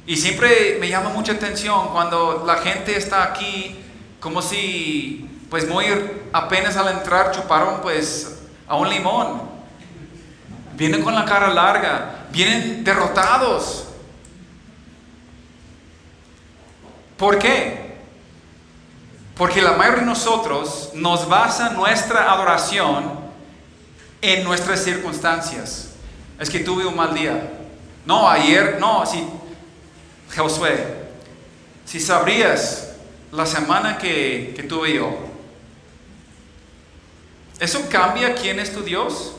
Y siempre me llama mucha atención cuando la gente está aquí como si, pues muy apenas al entrar chuparon pues a un limón. Vienen con la cara larga. Vienen derrotados. ¿Por qué? Porque la mayoría de nosotros nos basa nuestra adoración en nuestras circunstancias. Es que tuve un mal día. No, ayer, no, si Josué, si sabrías la semana que tuve yo, ¿eso cambia quién es tu Dios?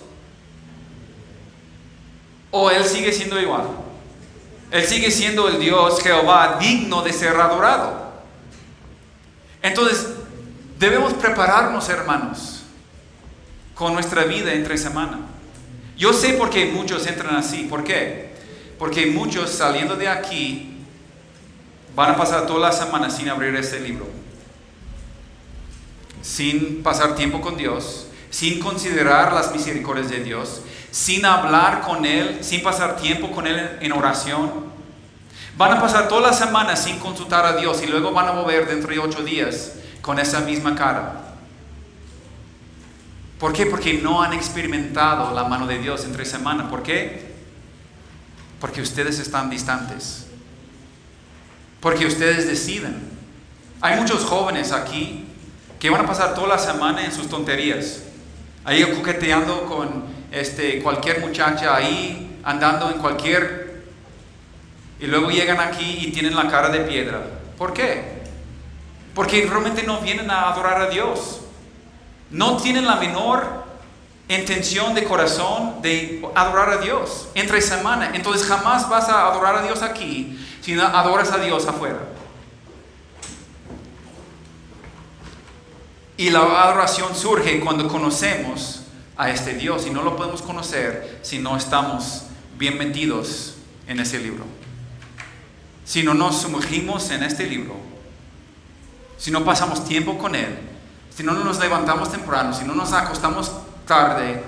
¿O Él sigue siendo igual? Él sigue siendo el Dios Jehová digno de ser adorado. Entonces, debemos prepararnos, hermanos, con nuestra vida entre semana. Yo sé por qué muchos entran así. ¿Por qué? Porque muchos saliendo de aquí van a pasar toda la semana sin abrir este libro, sin pasar tiempo con Dios, sin considerar las misericordias de Dios, sin hablar con Él, sin pasar tiempo con Él en oración. Van a pasar toda la semana sin consultar a Dios y luego van a volver dentro de 8 días con esa misma cara. ¿Por qué? Porque no han experimentado la mano de Dios entre semana. ¿Por qué? Porque ustedes están distantes. Porque ustedes deciden. Hay muchos jóvenes aquí que van a pasar toda la semana en sus tonterías. Ahí coqueteando con cualquier muchacha, ahí andando en cualquier... Y luego llegan aquí y tienen la cara de piedra. ¿Por qué? Porque realmente no vienen a adorar a Dios. No tienen la menor intención de corazón de adorar a Dios entre semana. Entonces jamás vas a adorar a Dios aquí si no adoras a Dios afuera. Y la adoración surge cuando conocemos a este Dios. Y no lo podemos conocer si no estamos bien metidos en ese libro. Si no nos sumergimos en este libro, si no pasamos tiempo con Él, si no nos levantamos temprano, si no nos acostamos tarde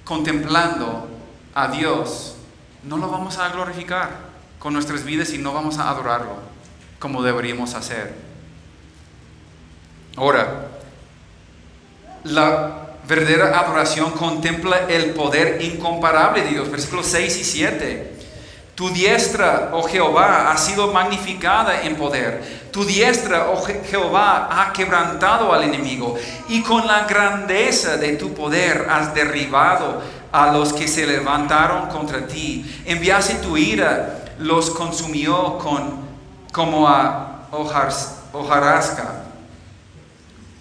contemplando a Dios, no lo vamos a glorificar con nuestras vidas y no vamos a adorarlo como deberíamos hacer. Ahora, la verdadera adoración contempla el poder incomparable de Dios. Versículos 6 y 7. Tu diestra, oh Jehová, ha sido magnificada en poder. Tu diestra, oh Jehová, ha quebrantado al enemigo. Y con la grandeza de tu poder has derribado a los que se levantaron contra ti. Enviaste tu ira, los consumió como a hojarasca.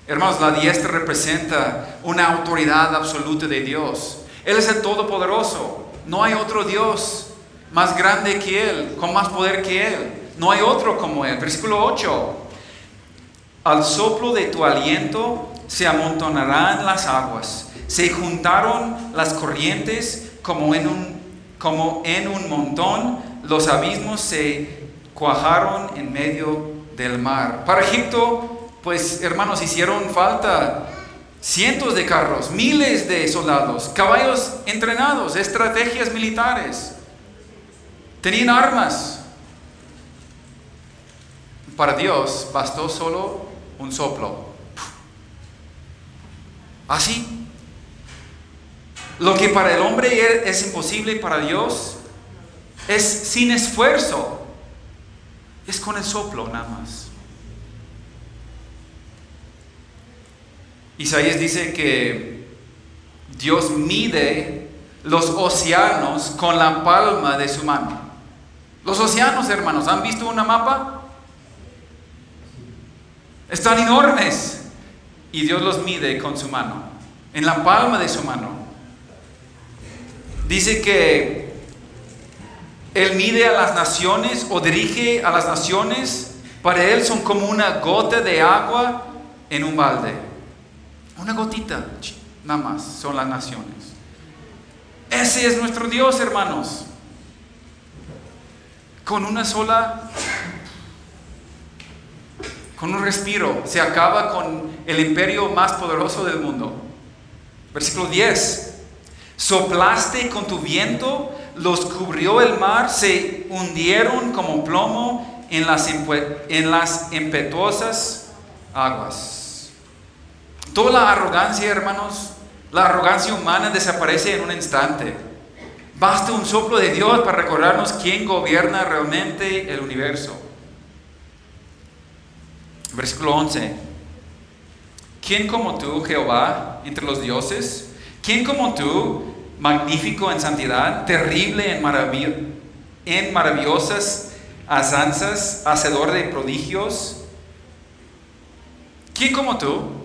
Hermanos, la diestra representa una autoridad absoluta de Dios. Él es el Todopoderoso. No hay otro Dios más grande que Él, con más poder que Él. No hay otro como Él. Versículo 8. Al soplo de tu aliento se amontonarán las aguas. Se juntaron las corrientes como en un montón. Los abismos se cuajaron en medio del mar. Para Egipto, pues hermanos, hicieron falta cientos de carros, miles de soldados, caballos entrenados, estrategias militares. Tenían armas. Para Dios bastó solo un soplo. Así. Lo que para el hombre es imposible, para Dios es sin esfuerzo. Es con el soplo nada más. Isaías dice que Dios mide los océanos con la palma de su mano. Los océanos, hermanos, ¿han visto una mapa? Están enormes. Y Dios los mide con su mano, en la palma de su mano. Dice que Él mide a las naciones o dirige a las naciones. Para Él son como una gota de agua en un balde. Una gotita, nada más, son las naciones. Ese es nuestro Dios, hermanos. Con una sola, con un respiro, se acaba con el imperio más poderoso del mundo. Versículo 10. Soplaste con tu viento, los cubrió el mar, se hundieron como plomo en las impetuosas aguas. Toda la arrogancia, hermanos, la arrogancia humana desaparece en un instante. Basta un soplo de Dios para recordarnos quién gobierna realmente el universo. Versículo 11. ¿Quién como tú, Jehová, entre los dioses? ¿Quién como tú, magnífico en santidad, terrible en maravillosas hazañas, hacedor de prodigios? ¿Quién como tú?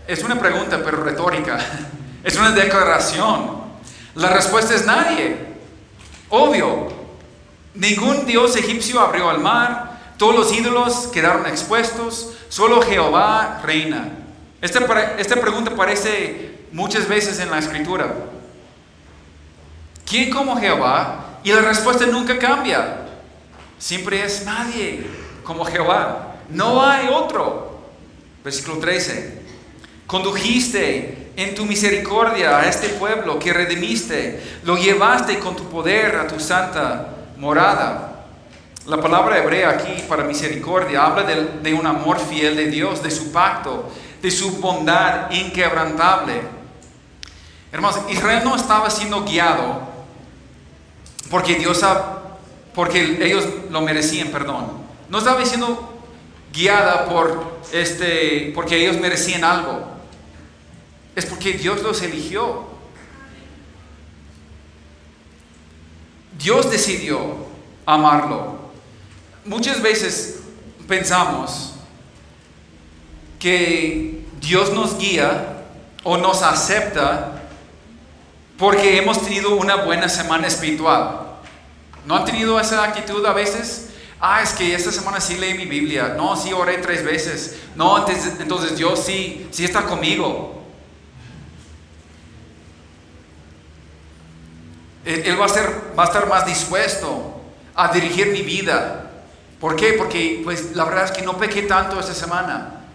Es una pregunta, pero retórica. Es una declaración. La respuesta es nadie. Obvio. Ningún dios egipcio abrió el mar. Todos los ídolos quedaron expuestos. Solo Jehová reina. Esta pregunta aparece muchas veces en la escritura. ¿Quién como Jehová? Y la respuesta nunca cambia. Siempre es nadie como Jehová. No hay otro. Versículo 13. Condujiste en tu misericordia a este pueblo que redimiste. Lo llevaste con tu poder a tu santa morada. La palabra hebrea aquí para misericordia habla de un amor fiel de Dios, de su pacto, de su bondad inquebrantable. Hermanos, Israel no estaba siendo guiado porque ellos lo merecían, perdón. No estaba siendo guiada porque ellos merecían algo. Es porque Dios los eligió. Dios decidió amarlo. Muchas veces pensamos que Dios nos guía o nos acepta porque hemos tenido una buena semana espiritual. ¿No han tenido esa actitud a veces? Es que esta semana sí leí mi Biblia. No, sí oré 3 veces. No, entonces Dios sí está conmigo. Él va a estar más dispuesto a dirigir mi vida. ¿Por qué? Porque pues la verdad es que no pequé tanto esta semana.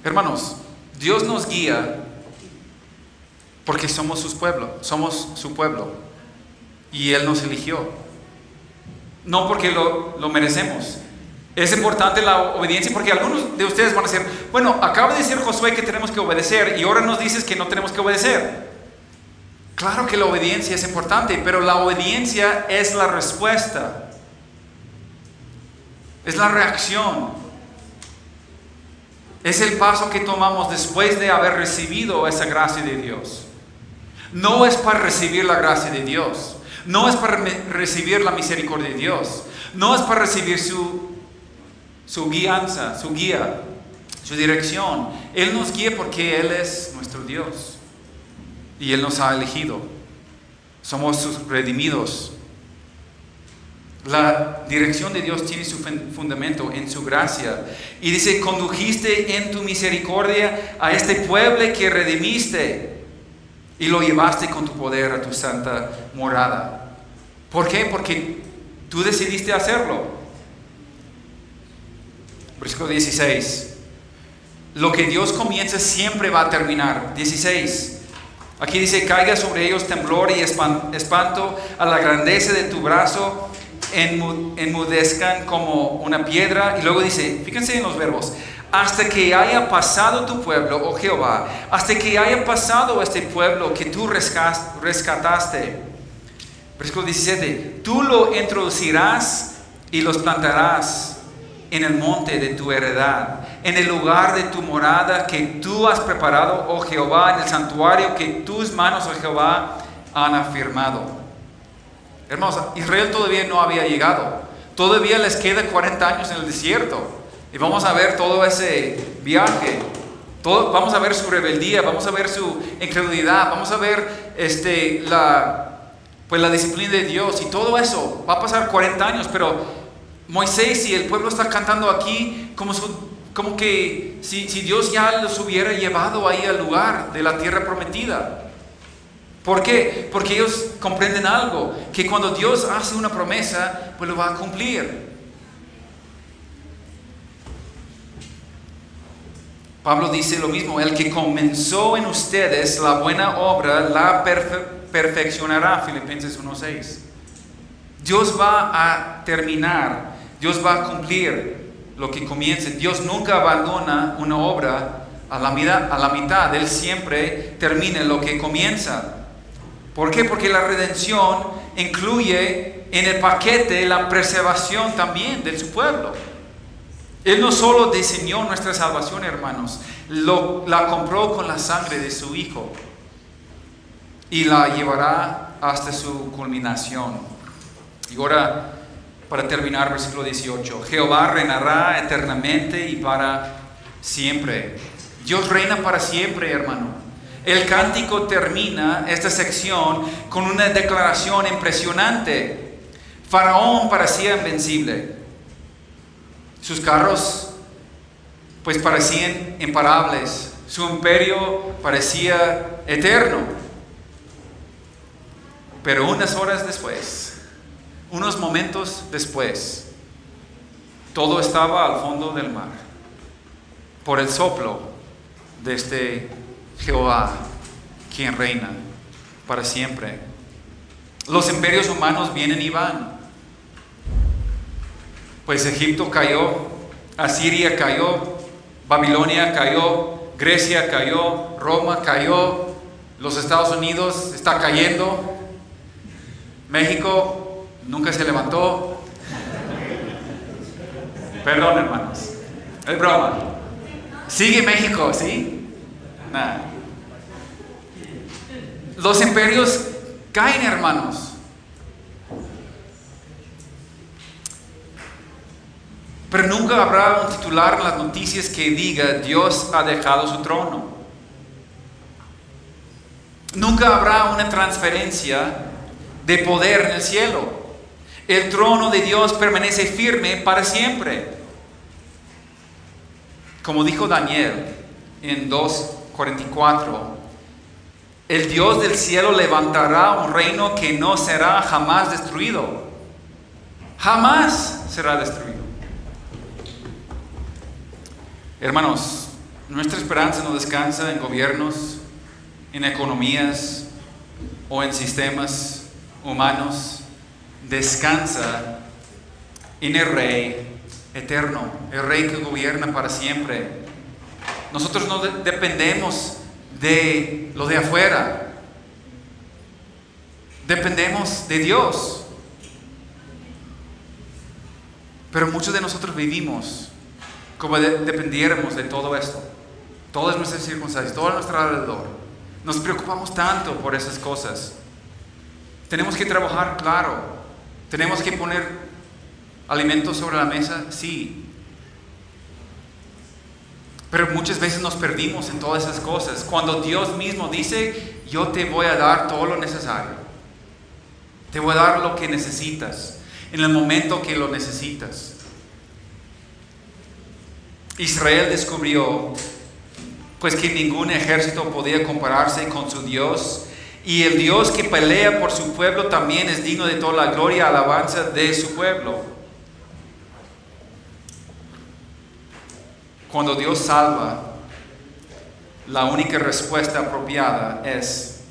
Hermanos, Dios nos guía porque somos su pueblo. Y Él nos eligió. No porque lo merecemos. Es importante la obediencia porque algunos de ustedes van a decir, bueno, acaba de decir Josué que tenemos que obedecer y ahora nos dices que no tenemos que obedecer. Claro que la obediencia es importante, pero la obediencia es la respuesta. Es la reacción. Es el paso que tomamos después de haber recibido esa gracia de Dios. No es para recibir la gracia de Dios. No es para recibir la misericordia de Dios. No es para recibir su guianza, su guía, su dirección. Él nos guía porque Él es nuestro Dios. Y Él nos ha elegido. Somos sus redimidos. La dirección de Dios tiene su fundamento en su gracia. Y dice, condujiste en tu misericordia a este pueblo que redimiste. Y lo llevaste con tu poder a tu santa morada. ¿Por qué? Porque tú decidiste hacerlo. Versículo 16. Lo que Dios comienza siempre va a terminar. 16. Aquí dice, caiga sobre ellos temblor y espanto a la grandeza de tu brazo, enmudezcan como una piedra. Y luego dice, fíjense en los verbos, hasta que haya pasado tu pueblo, oh Jehová, hasta que haya pasado este pueblo que tú rescataste. Versículo 17, tú lo introducirás y los plantarás en el monte de tu heredad, en el lugar de tu morada que tú has preparado, oh Jehová, en el santuario que tus manos, oh Jehová, han afirmado. Hermanos, Israel todavía no había llegado. Todavía les queda 40 años en el desierto. Y vamos a ver todo ese viaje. Vamos a ver su rebeldía, vamos a ver su incredulidad, vamos a ver la disciplina de Dios. Y todo eso va a pasar 40 años, pero Moisés y el pueblo está cantando aquí como que si Dios ya los hubiera llevado ahí al lugar de la tierra prometida. ¿Por qué? Porque ellos comprenden algo, que cuando Dios hace una promesa, pues lo va a cumplir. Pablo dice lo mismo, el que comenzó en ustedes la buena obra, la perfeccionará, Filipenses 1:6. Dios va a terminar, Dios va a cumplir lo que comience. Dios nunca abandona una obra a la mitad, Él siempre termina lo que comienza. ¿Por qué? Porque la redención incluye en el paquete la preservación también de su pueblo. Él no solo diseñó nuestra salvación, hermanos, la compró con la sangre de su Hijo y la llevará hasta su culminación. Y ahora, para terminar, versículo 18, Jehová reinará eternamente y para siempre. Dios reina para siempre, hermano. El cántico termina esta sección con una declaración impresionante. Faraón parecía invencible. Sus carros pues parecían imparables. Su imperio parecía eterno. Pero unas horas después, unos momentos después, todo estaba al fondo del mar por el soplo de este Jehová, quien reina para siempre. Los imperios humanos vienen y van. Pues Egipto cayó, Asiria cayó, Babilonia cayó, Grecia cayó, Roma cayó, los Estados Unidos está cayendo, México nunca se levantó. Perdón, hermanos, es broma. Sigue México, ¿sí? Nah. Los imperios caen, hermanos. Pero nunca habrá un titular en las noticias que diga Dios ha dejado su trono. Nunca habrá una transferencia de poder en el cielo. El trono de Dios permanece firme para siempre. Como dijo Daniel en 2:44, el Dios del cielo levantará un reino que no será jamás destruido. Jamás será destruido. Hermanos, nuestra esperanza no descansa en gobiernos, en economías o en sistemas humanos. Descansa en el Rey eterno, el Rey que gobierna para siempre. Nosotros no dependemos de lo de afuera. Dependemos de Dios. Pero muchos de nosotros vivimos como dependiéramos de todo esto. Todas nuestras circunstancias, todo a nuestro alrededor. Nos preocupamos tanto por esas cosas. Tenemos que trabajar, claro. Tenemos que poner alimentos sobre la mesa, sí. Pero muchas veces nos perdimos en todas esas cosas. Cuando Dios mismo dice, yo te voy a dar todo lo necesario. Te voy a dar lo que necesitas, en el momento que lo necesitas. Israel descubrió pues que ningún ejército podía compararse con su Dios, y el Dios que pelea por su pueblo también es digno de toda la gloria y alabanza de su pueblo. Cuando Dios salva, la única respuesta apropiada es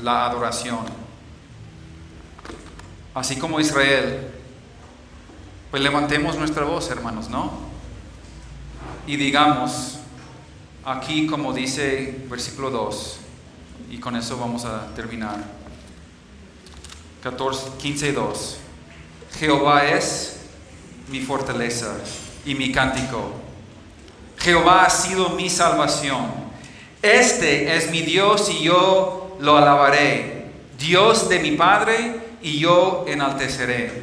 la adoración. Así como Israel, pues levantemos nuestra voz, hermanos, ¿no? y digamos, aquí como dice versículo 2, y con eso vamos a terminar. 15:2. Jehová es mi fortaleza y mi cántico. Jehová ha sido mi salvación. Este es mi Dios y yo lo alabaré. Dios de mi Padre y yo enalteceré.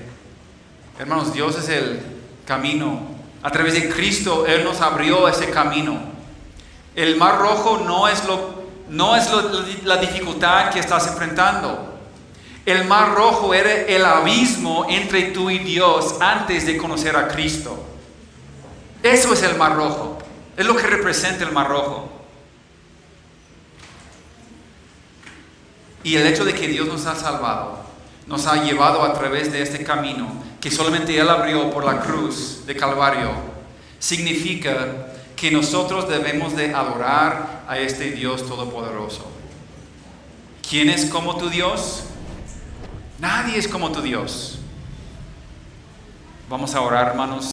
Hermanos, Dios es el camino. A través de Cristo, Él nos abrió ese camino. El mar rojo no es la dificultad que estás enfrentando. El mar rojo era el abismo entre tú y Dios antes de conocer a Cristo. Eso es el mar rojo. Es lo que representa el mar rojo. Y el hecho de que Dios nos ha salvado, nos ha llevado a través de este camino que solamente Él abrió por la cruz de Calvario, significa que nosotros debemos de adorar a este Dios todopoderoso. ¿Quién es como tu Dios? Nadie es como tu Dios. Vamos a orar, hermanos.